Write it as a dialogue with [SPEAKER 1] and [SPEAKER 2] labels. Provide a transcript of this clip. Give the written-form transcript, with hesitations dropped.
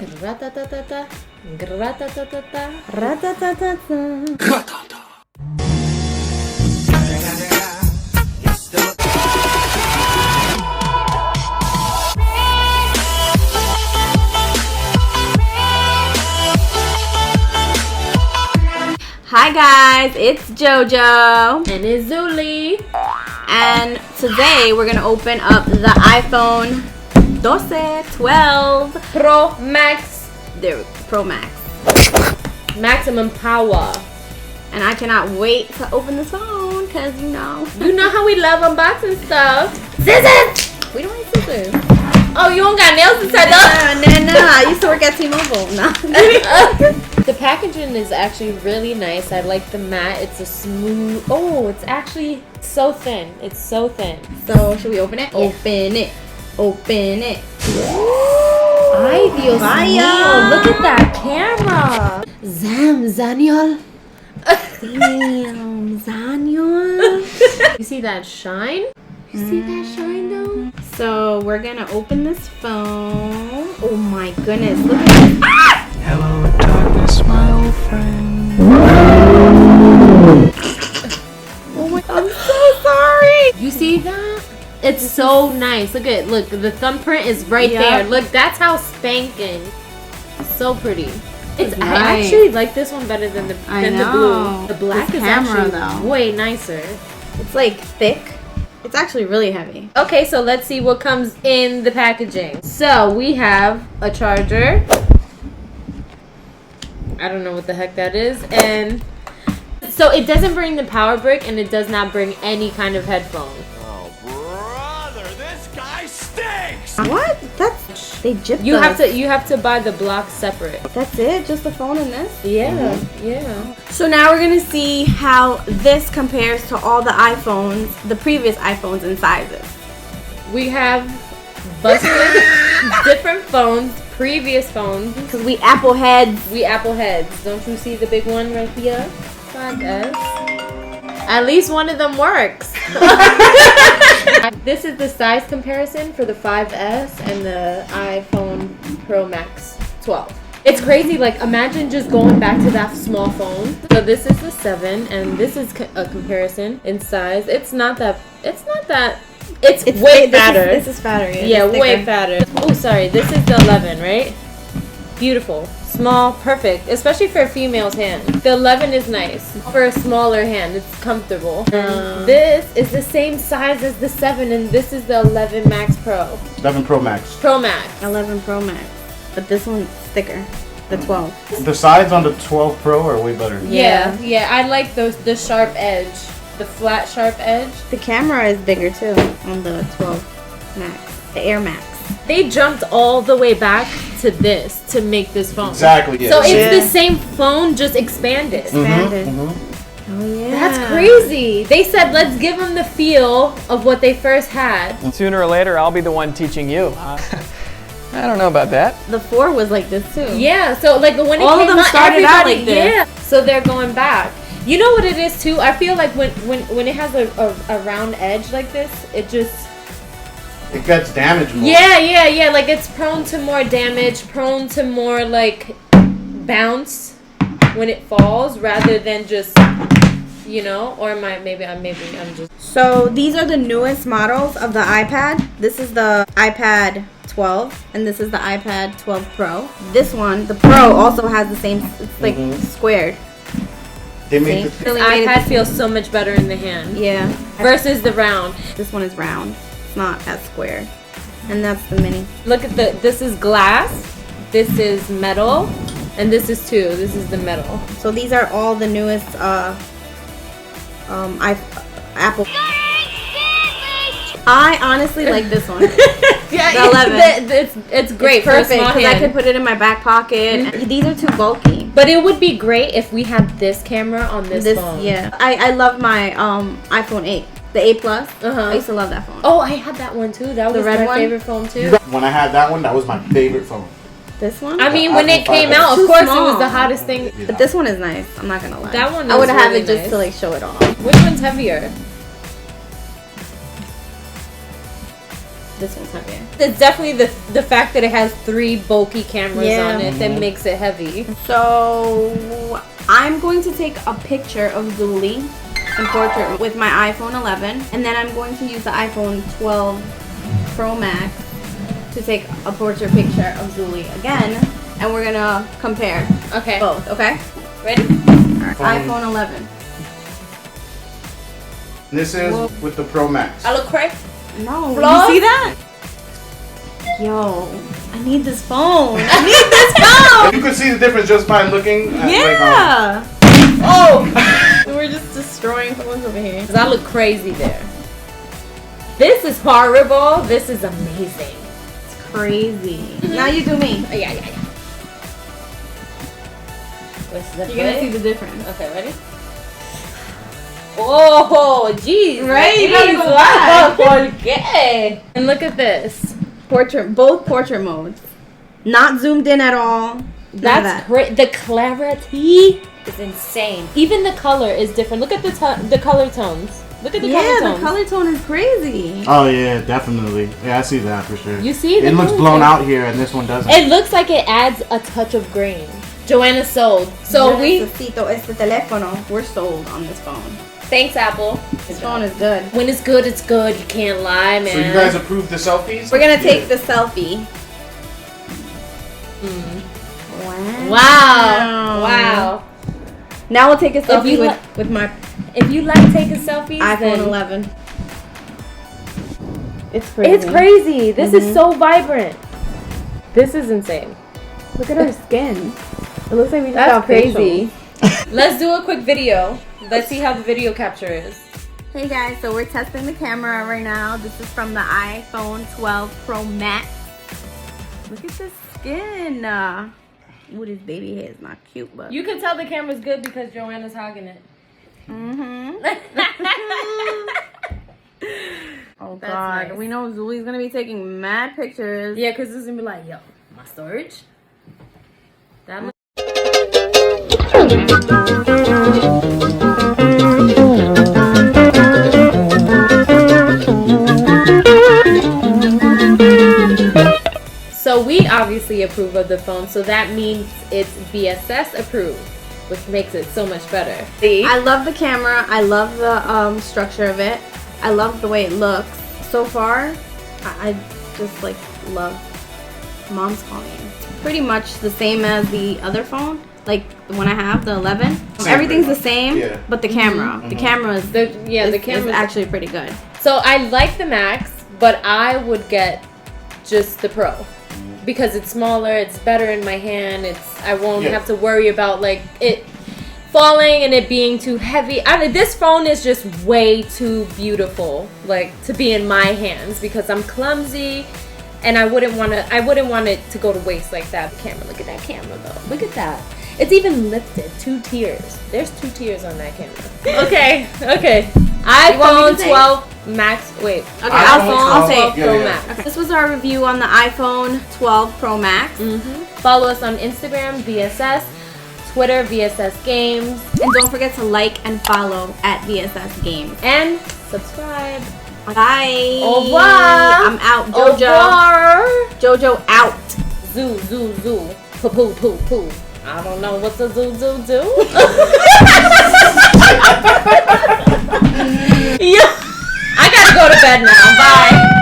[SPEAKER 1] Gratatata. Gratatata.
[SPEAKER 2] Ratatata. Hi guys, it's JoJo
[SPEAKER 1] And it's Zuli.
[SPEAKER 2] and today we're gonna open up the iPhone 12
[SPEAKER 1] Pro Max.
[SPEAKER 2] there, Pro Max,
[SPEAKER 1] Maximum power.
[SPEAKER 2] and I cannot wait to open this phone because you know
[SPEAKER 1] how we love unboxing stuff.
[SPEAKER 2] scissors.
[SPEAKER 1] We don't like scissors. Oh, you don't got nails inside
[SPEAKER 2] No, I used to work at T-Mobile. No.
[SPEAKER 1] The packaging is actually really nice. I like the matte. It's a smooth. Oh, it's actually so thin. It's so thin.
[SPEAKER 2] So should we open it?
[SPEAKER 1] Yeah.
[SPEAKER 2] Open it.
[SPEAKER 1] Ay, Dios
[SPEAKER 2] Vaya.
[SPEAKER 1] mío. Look at that camera. Zaniol.
[SPEAKER 2] Damn, Zaniol.
[SPEAKER 1] You see that shine? You see that shine though?
[SPEAKER 2] So we're gonna open this phone. Oh my goodness, look at this. Ah!
[SPEAKER 3] Hello, darkness, my old friend.
[SPEAKER 2] Oh my, I'm so sorry.
[SPEAKER 1] You see that? It's so nice. Look at the thumbprint is right there. Look, that's how spanking. So pretty. I
[SPEAKER 2] nice.
[SPEAKER 1] actually like this one better than the blue. The black
[SPEAKER 2] This
[SPEAKER 1] is
[SPEAKER 2] camera,
[SPEAKER 1] actually
[SPEAKER 2] though.
[SPEAKER 1] way nicer.
[SPEAKER 2] It's like thick. It's actually really heavy.
[SPEAKER 1] Okay, so let's see what comes in the packaging. So we have a charger. I don't know what the heck that is. And so it doesn't bring the power brick and it does not bring any kind of headphones.
[SPEAKER 4] Oh, brother, this guy stinks!
[SPEAKER 2] What? That's they gypped
[SPEAKER 1] You
[SPEAKER 2] us.
[SPEAKER 1] have to buy the block separate.
[SPEAKER 2] That's it? Just the phone and this?
[SPEAKER 1] Yeah, yeah.
[SPEAKER 2] So now we're gonna see how this compares to all the iPhones, the previous iPhones and sizes.
[SPEAKER 1] We have busted different phones, previous phones.
[SPEAKER 2] Because we Apple heads.
[SPEAKER 1] We Apple heads. Don't you see the big one right here? 5S. At least one of them works. This is the size comparison for the 5S and the iPhone Pro Max 12. It's crazy. Like, imagine just going back to that small phone. So this is the 7, and this is a comparison in size. It's way fatter.
[SPEAKER 2] This is fatter.
[SPEAKER 1] Yeah, way fatter. Oh, sorry. This is the 11, right? Beautiful. Small, perfect. Especially for a female's hand. The 11 is nice. For a smaller hand, it's comfortable. This is the same size as the 7, and this is the 11 Max Pro.
[SPEAKER 5] 11 Pro Max.
[SPEAKER 1] Pro Max.
[SPEAKER 2] 11 Pro Max. But this one's thicker. The 12.
[SPEAKER 5] The sides on the 12 Pro are way better.
[SPEAKER 1] Yeah. I like the sharp edge. The flat, sharp edge.
[SPEAKER 2] The camera is bigger too on the 12 Max. The Air Max.
[SPEAKER 1] They jumped all the way back to this to make this phone.
[SPEAKER 5] Exactly, yeah.
[SPEAKER 1] So it's the same phone, just expanded.
[SPEAKER 2] Expanded. Oh yeah.
[SPEAKER 1] That's crazy. They said, let's give them the feel of what they first had.
[SPEAKER 3] Sooner or later, I'll be the one teaching you. I don't know about that.
[SPEAKER 2] The 4 was like this too.
[SPEAKER 1] Yeah, so like when it
[SPEAKER 2] All of
[SPEAKER 1] came
[SPEAKER 2] them
[SPEAKER 1] out,
[SPEAKER 2] started out
[SPEAKER 1] everybody,
[SPEAKER 2] like this.
[SPEAKER 1] yeah. So they're going back. You know what it is too? I feel like when it has a round edge like this, it
[SPEAKER 5] gets damaged more.
[SPEAKER 1] Yeah. Like it's prone to more damage, prone to more like bounce when it falls, rather than just or I'm just.
[SPEAKER 2] So these are the newest models of the iPad. This is the iPad 12 and this is the iPad 12 Pro. This one, the Pro, also has the same. It's like squared.
[SPEAKER 5] They made
[SPEAKER 1] This iPad feels so much better in the hand.
[SPEAKER 2] Yeah.
[SPEAKER 1] Versus the round.
[SPEAKER 2] This one is round. It's not as square. And that's the mini.
[SPEAKER 1] Look at this is glass, this is metal, and this is This is the metal.
[SPEAKER 2] So these are all the newest Apple. I honestly like this one.
[SPEAKER 1] Yeah,
[SPEAKER 2] The 11.
[SPEAKER 1] It's great.
[SPEAKER 2] It's perfect
[SPEAKER 1] for a small
[SPEAKER 2] because I
[SPEAKER 1] hand.
[SPEAKER 2] could put it in my back pocket. And these are too bulky.
[SPEAKER 1] But it would be great if we had this camera on this phone.
[SPEAKER 2] Yeah. I love my iPhone 8. The 8 Plus. I used to love that phone.
[SPEAKER 1] Oh, I had that one too. That was
[SPEAKER 2] red
[SPEAKER 1] my
[SPEAKER 2] one?
[SPEAKER 1] favorite phone too.
[SPEAKER 5] When I had that one, that was my favorite phone.
[SPEAKER 2] This one?
[SPEAKER 1] I mean,
[SPEAKER 5] The
[SPEAKER 1] when it
[SPEAKER 5] iPhone
[SPEAKER 1] came
[SPEAKER 5] 5S.
[SPEAKER 1] out, of
[SPEAKER 2] Too
[SPEAKER 1] course, it
[SPEAKER 2] small.
[SPEAKER 1] was the hottest thing.
[SPEAKER 2] But this one is nice. I'm not gonna lie.
[SPEAKER 1] That one
[SPEAKER 2] I would
[SPEAKER 1] is
[SPEAKER 2] have
[SPEAKER 1] really
[SPEAKER 2] it just
[SPEAKER 1] nice.
[SPEAKER 2] to like show it off.
[SPEAKER 1] Which one's heavier?
[SPEAKER 2] This one's heavier.
[SPEAKER 1] It's definitely the fact that it has 3 bulky cameras
[SPEAKER 2] Yeah.
[SPEAKER 1] on it that makes it heavy.
[SPEAKER 2] So I'm going to take a picture of Zuli in portrait with my iPhone 11, and then I'm going to use the iPhone 12 Pro Max to take a portrait picture of Zuli again, and we're gonna compare
[SPEAKER 1] Okay.
[SPEAKER 2] both. Okay.
[SPEAKER 1] Ready?
[SPEAKER 2] Alright, iPhone 11.
[SPEAKER 5] This is with the Pro Max.
[SPEAKER 1] I look crazy.
[SPEAKER 2] No,
[SPEAKER 1] Flaws?
[SPEAKER 2] you see that? Yo, I need this phone. I need this phone.
[SPEAKER 5] You could see the difference just by looking at
[SPEAKER 2] Yeah.
[SPEAKER 1] Oh!
[SPEAKER 2] We're just destroying phones over here.
[SPEAKER 1] 'Cause I look crazy there. This is horrible. This is amazing.
[SPEAKER 2] It's crazy. Now you do me.
[SPEAKER 1] Oh, yeah. What's the
[SPEAKER 2] You're gonna see the difference.
[SPEAKER 1] Okay, ready? Oh, jeez.
[SPEAKER 2] Right? You gotta go
[SPEAKER 1] back.
[SPEAKER 2] back.
[SPEAKER 1] Okay. And look at this.
[SPEAKER 2] Portrait, both portrait modes. Not zoomed in at all.
[SPEAKER 1] That's great. The clarity is insane. Even the color is different. Look at the color tones. Look at the color tones.
[SPEAKER 2] the color tone is crazy.
[SPEAKER 5] Oh yeah, definitely. Yeah, I see that for sure.
[SPEAKER 1] You see?
[SPEAKER 5] It looks blown out here, and this one doesn't.
[SPEAKER 1] It looks like it adds a touch of green. Joanna sold. So we.
[SPEAKER 2] Necesito este teléfono. We're sold on this phone.
[SPEAKER 1] Thanks, Apple.
[SPEAKER 2] This phone is good.
[SPEAKER 1] When it's good, it's good. You can't lie, man.
[SPEAKER 5] So you guys approve the selfies?
[SPEAKER 2] We're gonna take the selfie.
[SPEAKER 1] Wow.
[SPEAKER 2] Now we'll take a selfie
[SPEAKER 1] you
[SPEAKER 2] with my
[SPEAKER 1] If you like taking selfies,
[SPEAKER 2] iPhone
[SPEAKER 1] then
[SPEAKER 2] 11. It's crazy.
[SPEAKER 1] it's crazy. This is so vibrant. This is insane.
[SPEAKER 2] Look at our skin. It looks like we just
[SPEAKER 1] That's
[SPEAKER 2] got
[SPEAKER 1] crazy.
[SPEAKER 2] facials.
[SPEAKER 1] Let's do a quick video. Let's see how the video capture is.
[SPEAKER 2] Hey guys, so we're testing the camera right now. This is from the iPhone 12 Pro Max. Look at the skin. Ooh, this baby hair is not cute, but
[SPEAKER 1] You can tell the camera's good because Joanna's hogging it.
[SPEAKER 2] oh
[SPEAKER 1] That's
[SPEAKER 2] god,
[SPEAKER 1] nice.
[SPEAKER 2] we know Zuli's gonna be taking mad pictures.
[SPEAKER 1] Yeah, because this is gonna be like, yo, my storage. That much. So we obviously approve of the phone, so that means it's VSS approved, which makes it so much better. See?
[SPEAKER 2] I love the camera. I love the structure of it. I love the way it looks. So far, I just like love Mom's calling. Pretty much the same as the other phone, like the one I have, the 11. Everything's the same,
[SPEAKER 5] Yeah.
[SPEAKER 2] but the camera, the camera is
[SPEAKER 1] the
[SPEAKER 2] is
[SPEAKER 1] camera
[SPEAKER 2] actually pretty good.
[SPEAKER 1] So I like the Max, but I would get just the Pro because it's smaller, it's better in my hand. I won't have to worry about like it falling and it being too heavy. I mean, this phone is just way too beautiful, like to be in my hands because I'm clumsy, and I wouldn't want it to go to waste like that. The camera, look at that camera though. Look at that. It's even lifted 2 tiers. There's 2 tiers on that camera. Okay. iPhone 12 Max. Wait.
[SPEAKER 2] Okay,
[SPEAKER 5] I'll
[SPEAKER 2] say it.
[SPEAKER 1] Pro
[SPEAKER 5] Yeah.
[SPEAKER 1] Max.
[SPEAKER 2] Okay. This was our review on the iPhone 12 Pro Max.
[SPEAKER 1] Follow us on Instagram, VSS, Twitter, VSS Games,
[SPEAKER 2] And don't forget to like and follow at VSS Games.
[SPEAKER 1] and subscribe.
[SPEAKER 2] Bye.
[SPEAKER 1] Au revoir.
[SPEAKER 2] I'm out.
[SPEAKER 1] Au
[SPEAKER 2] JoJo.
[SPEAKER 1] revoir.
[SPEAKER 2] JoJo out.
[SPEAKER 1] Zoo. Poo, poo, poo, poo. I don't know what's a zoo. Yeah. I gotta go to bed now. Bye.